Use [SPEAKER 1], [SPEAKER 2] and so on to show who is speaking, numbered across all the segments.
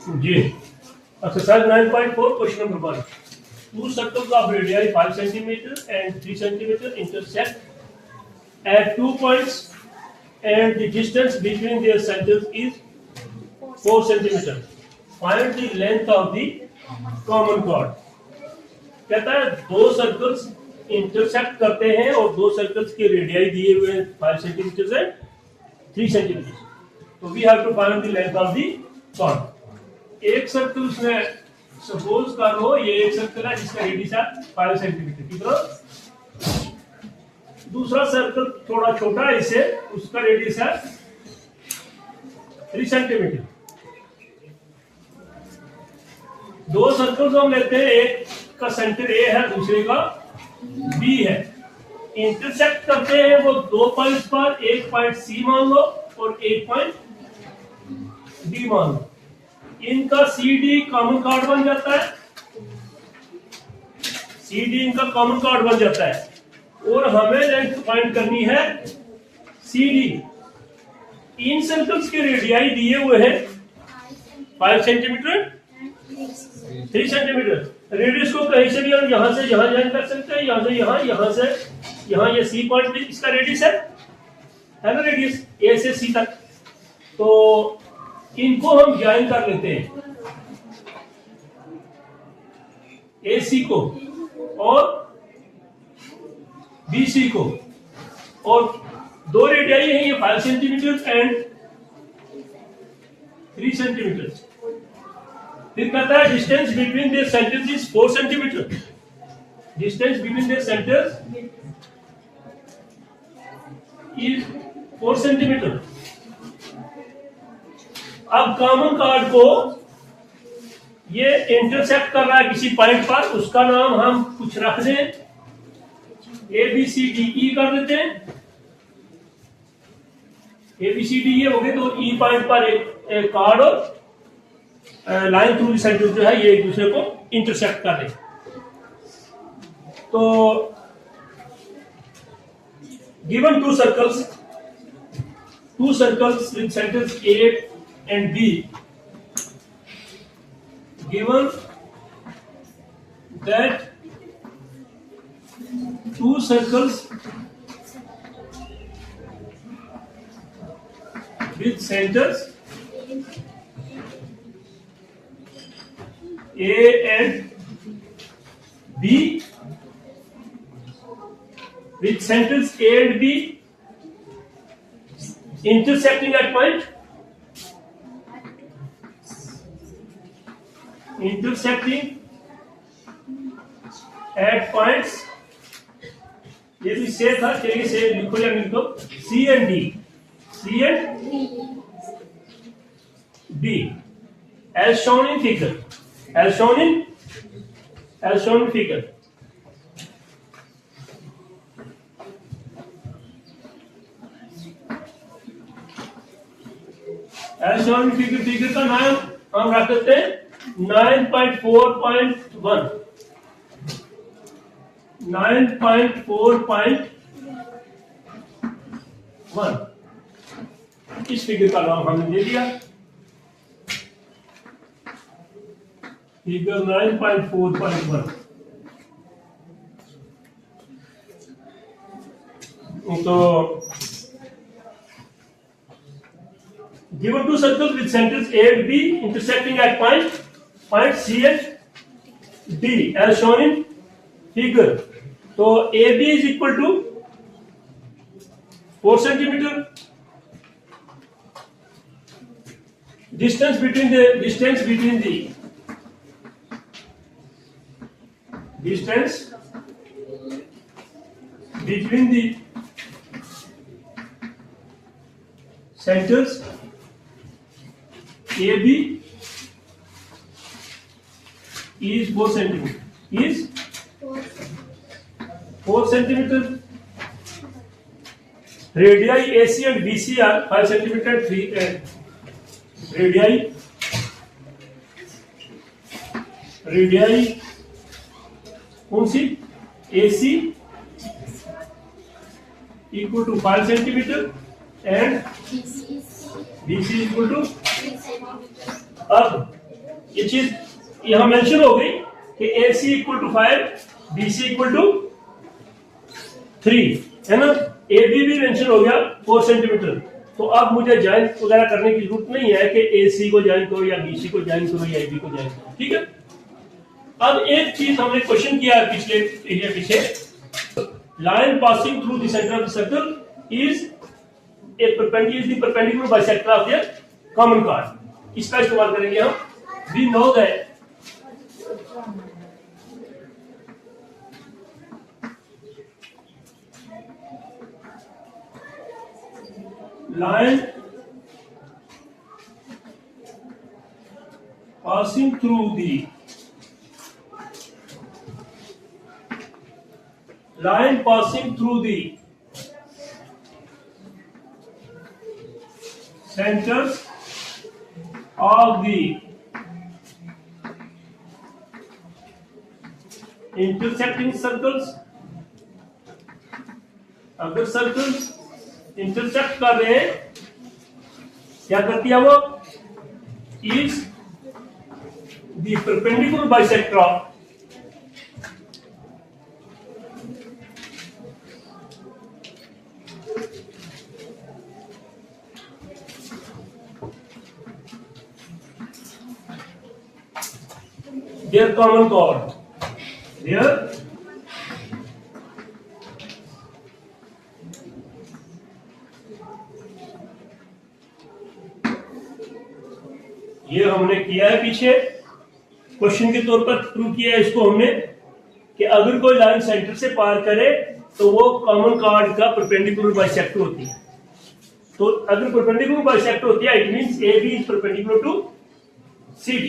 [SPEAKER 1] Ji exercise 9.4 question number 1. Two circles of radii 5 centimeter and 3 centimeter intersect at 2 points and the distance between their centers is 4 centimeter. Find the length of the common chord. कहता है दो circles intersect करते हैं और दो circles के radii दिए हुए हैं 5 सेंटीमीटर से 3 सेंटीमीटर. तो we have to find the length of the chord. एक सर्कल उसने सपोज कर लो ये एक सर्कल है जिसका रेडियस है 5 सेंटीमीटर की तरह. दूसरा सर्कल थोड़ा छोटा है इससे, उसका रेडियस है 3 सेंटीमीटर. दो सर्कल्स हम लेते हैं, एक का सेंटर ए है दूसरे का बी है. इंटरसेक्ट करते हैं वो दो पॉइंट्स पर, एक पॉइंट सी मान लो और एक पॉइंट डी मान लो. इनका सी डी कॉमन कॉर्ड बन जाता है. सी डी इनका कॉमन कॉर्ड बन जाता है और हमें लेंथ फाइंड करनी है सी डी. इन सर्कल्स के रेडियाई दिए हुए हैं 5 सेंटीमीटर 3 सेंटीमीटर. रेडियस को कहीं से भी हम यहां से यहां ज्वाइन कर सकते हैं, यहां से यहां से यहां. ये सी पॉइंट भी इसका रेडियस है ना, रेडियस ए से सी तक. तो इनको हम ज्वाइन कर लेते हैं, ए सी को और बी सी को. और दो रेडियाई है ये 5 सेंटीमीटर एंड 3 सेंटीमीटर. फिर कहता है distance between their centres is 4 centimetre. Distance between their centres is 4 centimetre. अब कॉमन कॉर्ड को ये इंटरसेक्ट कर रहा है किसी पॉइंट पर, उसका नाम हम कुछ रख दें, A B C D E कर देते हैं. ए बी सी डी ये हो गए. तो ई पॉइंट पर एक कॉर्ड और लाइन थ्रू सेंटर जो है ये एक दूसरे को इंटरसेक्ट कर रहे. तो given to circles with centres A and B, given that two circles with centers A and B, with centers A and B intersecting at point ये भी से था. चलिए से लिखो या लिखो C and D as shown in figure. As shown in figure. As shown in figure. Figure का नाम हम रख देते हैं 9.4.1. 9.4.1 इस फिगर का नाम हमने दे दिया. फिगर 9.4.1. तो given two circles with centers A and B intersecting at point C and D as shown in figure. So AB is equal to 4 centimeter. Distance between the centers AB is 4 centimeter. Is 4 centimeter. Radii AC and BC are 5 centimeter. 3 radii कौन सी AC equal to 5 centimeter and BC equal to. अब ये चीज यहां mention हो गई कि AC equal to 5, BC equal to 3, है ना। AB भी मेंशन हो गया 4 सेंटीमीटर। तो अब मुझे ज्वाइन वगैरह करने की जरूरत नहीं है कि AC को ज्वाइन करो या BC को ज्वाइन करो या AB को ज्वाइन करो, ठीक है। अब एक चीज हमने क्वेश्चन किया है पिछले एरिया पीछे, line passing through the centre of the circle is perpendicular bisector of their common chord। इसका इस्तेमाल करेंगे हम। We know that line passing through the centers of the intersecting circles, अगर सर्कल्स इंटरसेक्ट कर रहे हैं, क्या करती है वो, is the perpendicular bisector of their common chord, their ये हमने किया है पीछे क्वेश्चन के तौर पर प्रूव किया है इसको हमने कि अगर कोई लाइन सेंटर से पार करे तो वो कॉमन कॉर्ड का परपेंडिकुलर बाइसेक्टर होती है। तो अगर परपेंडिकुलर बाइसेक्टर होती है, it means AB is perpendicular to CD।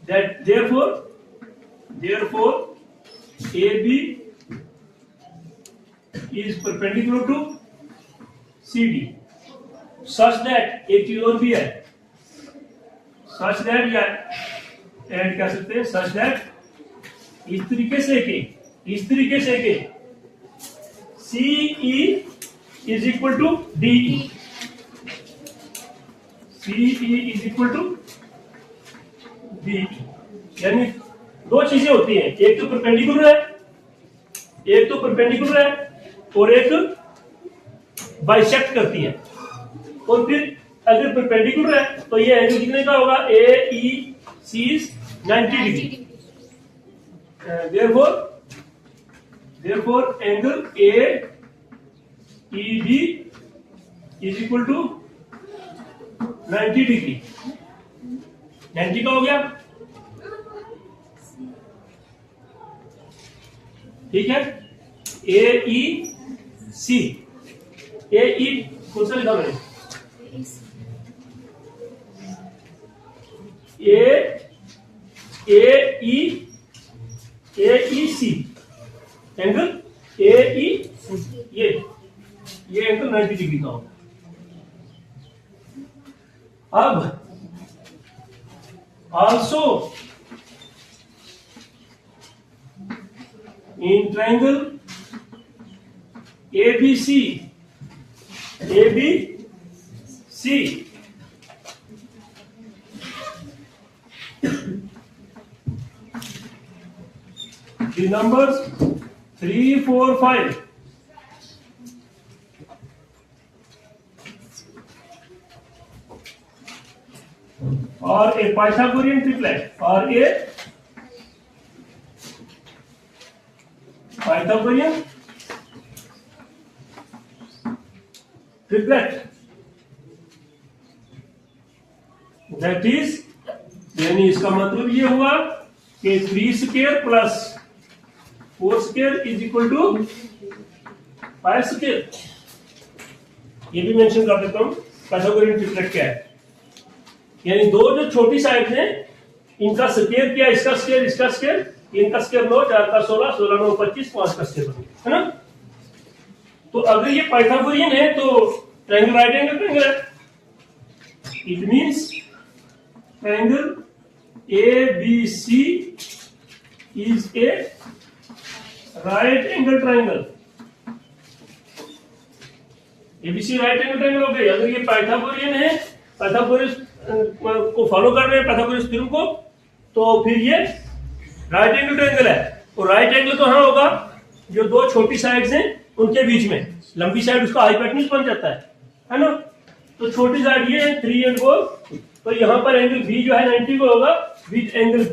[SPEAKER 1] That therefore AB is perpendicular to CD such that एक चीज और भी है, such that या ऐड कर सकते हैं, such that इस तरीके से कि CE is equal to DE, CE is equal to DE। यानी दो चीजें होती हैं, एक तो परपेंडिकुलर है और एक बाइसेक्ट करती है। और फिर अगर परपेंडिकुलर है तो ये एंगल कितने का होगा, AEC is 90 degree. therefore angle AEB is equal to 90 degree. 90 का हो गया, ठीक है। AEC, AE कौन सा लिखा मैंने, AEC एंगल AEC, ये एंगल 90 डिग्री का होगा। अब also in triangle ABC the numbers 3, 4, 5 or a Pythagorean triplet or a Pythagorean triplet, that is, यानी इसका मतलब ये हुआ कि 3 square plus 4 square is equal to 5 square. ये भी मेंशन कर देता हूं पाइथागोरियन ट्रिपलेट क्या है। यानी दो जो छोटी साइड हैं इनका स्क्वायर किया, इसका स्क्वायर, इनका स्क्वायर 9, 4 का 16, 16 9 25, 5 का स्क्वायर है ना। तो अगर ये पाइथागोरियन है तो ट्रायंगल राइट एंगल ट्रायंगल है। It means triangle ABC is a right angle triangle। ABC right angle triangle हो गई। अगर ये पाइथागोरियन है पाइथागोरस को फॉलो कर रहे हैं, पाइथागोरस थ्योरम को, तो फिर ये राइट एंगल ट्रायंगल है। तो राइट एंगल कहाँ होगा? जो दो छोटी साइड्स हैं उनके बीच में, लंबी साइड उसका हाइपोटेन्यूज बन जाता है ना। तो छोटी साइड ये है 3 एंड 4, तो यहाँ पर एंगल बी जो है 90 को होगा, with angle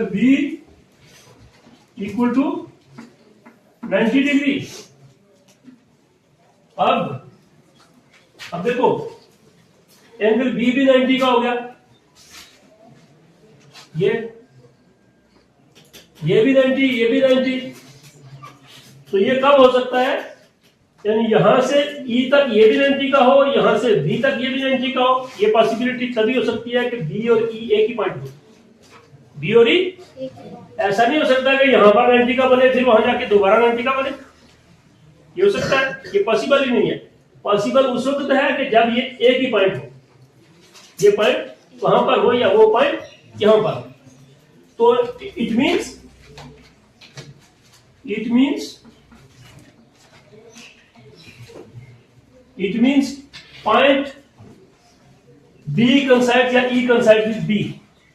[SPEAKER 1] B equal to 90 degree. अब देखो एंगल बी भी 90 का हो गया, ये भी 90, ये भी 90। तो ये कब हो सकता है? यानी यहां से E तक ये भी 90 का हो, यहां से B तक ये भी 90 का हो। ये पॉसिबिलिटी तभी हो सकती है कि B और E एक ही पॉइंट हो, B और E। ऐसा नहीं हो सकता कि यहां पर 90 का बने फिर वहां जाके दोबारा 90 का बने। ये हो सकता है? ये पॉसिबल ही नहीं है। पॉसिबल उस वक्त है कि जब ये एक ही पॉइंट हो, ये पॉइंट वहां पर हो या वो पॉइंट यहां पर। तो इट मीन्स पॉइंट B कंसाइड या E कंसाइड विद B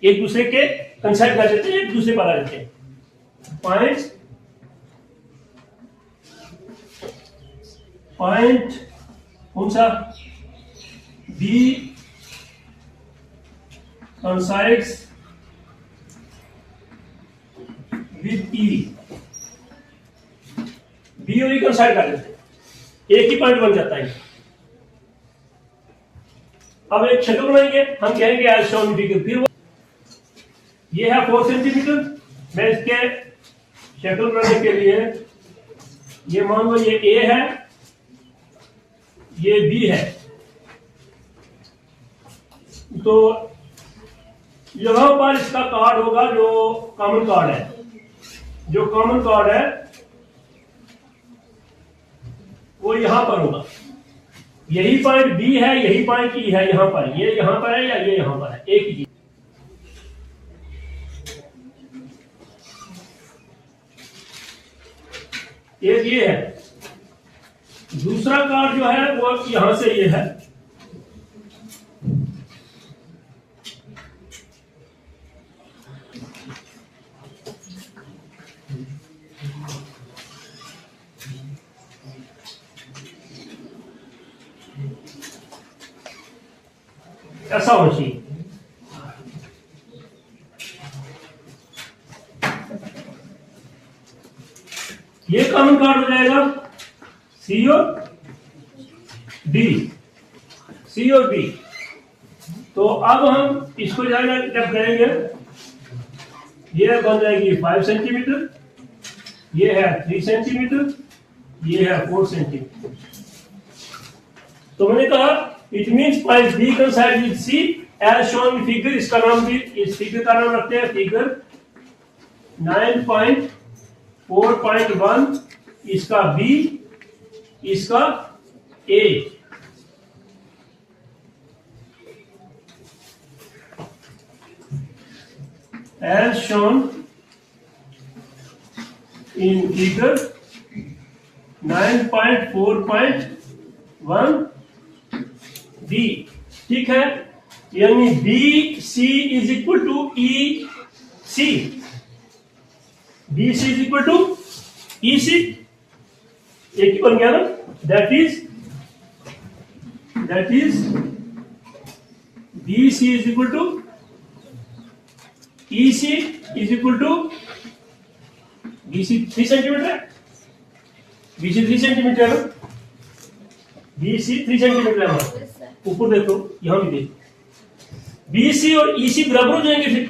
[SPEAKER 1] एक दूसरे के कंसाइड कर देते हैं, एक दूसरे पर आ जाते हैं। पॉइंट कौन सा? B कंसाइड्स विद E, B और E कंसाइड कर देते हैं, एक ही पॉइंट बन जाता है। अब एक शक्ल बनाएंगे, हम कहेंगे एज शोन फिगर। फिर ये है 4 सेंटीमीटर। मैं इसके शक्ल बनाने के लिए, ये मान लो ये A है, ये B है। तो यहां पर इसका कार्ड होगा जो कॉमन कार्ड है। जो कॉमन कार्ड है वो यहां पर होगा। यही पॉइंट B है, यही पॉइंट E है यहां पर। ये यहां पर है या ये यहां पर है, एक ही। एक ये है, दूसरा कार्ड जो है वो यहां से ये है। ऐसा होना चाहिए। ये कॉमन कार्ड हो जाएगा C और D, C और D। तो अब हम इसको जाएगा जब करेंगे, ये बन जाएगी 5 सेंटीमीटर, ये है 3 सेंटीमीटर, ये है 4 सेंटीमीटर। तो मैंने कहा it means point B coincide with C as shown figure. इसका नाम भी, इस फिगर का नाम रखते हैं फिगर 9.4.1। इसका B, इसका A। as shown in figure 9.4.1 B। ठीक है, यानी BC is equal to EC। BC is equal to EC, एक ही बन गया ना। That is BC is equal to EC is equal to BC 3 centimetre है, BC 3 सेंटीमीटर है, BC 3 सेंटीमीटर है हमारा। ऊपर देखो, यहां भी देखो, BC और EC बराबर हो जाएंगे फिर।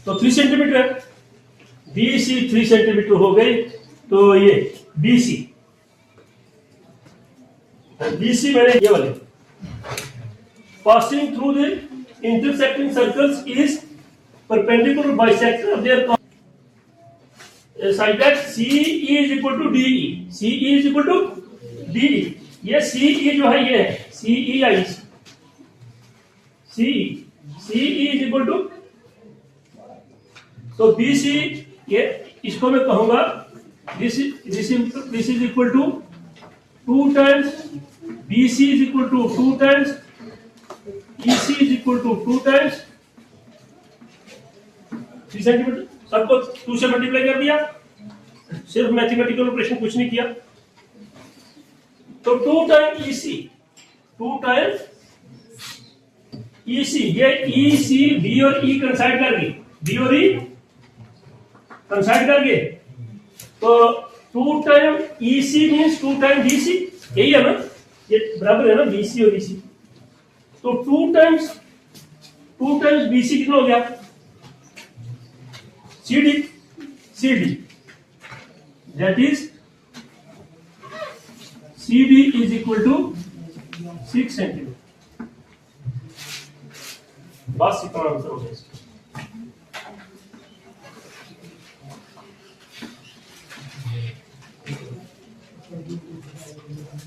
[SPEAKER 1] तो 3 सेंटीमीटर है, BC 3 सेंटीमीटर हो गई। तो ये BC मैंने ये वाले passing through the intersecting circles is perpendicular bisector of their side at CE is equal to DE। CE is equal to DE। ये CE जो है ये है CEI, CE is equal to, तो BC, ये इसको मैं कहूंगा This is equal to 2 times BC is equal to 2 times EC is equal to 2 times 3 centimetre. सबको 2 से मल्टीप्लाई कर दिया, सिर्फ मैथमेटिकल ऑपरेशन कुछ नहीं किया। तो 2 टाइम EC, 2 टाइम EC, ये EC B और E कंसाइड कर गई, B और E कंसाइड कर गए, तो 2 time EC means 2 time BC, यही है ना, ये बराबर है ना BC और EC। तो 2 टाइम्स BC कितना हो गया? CD, that is CD is equal to 6 centimetre. बस इतना आंसर हो गया।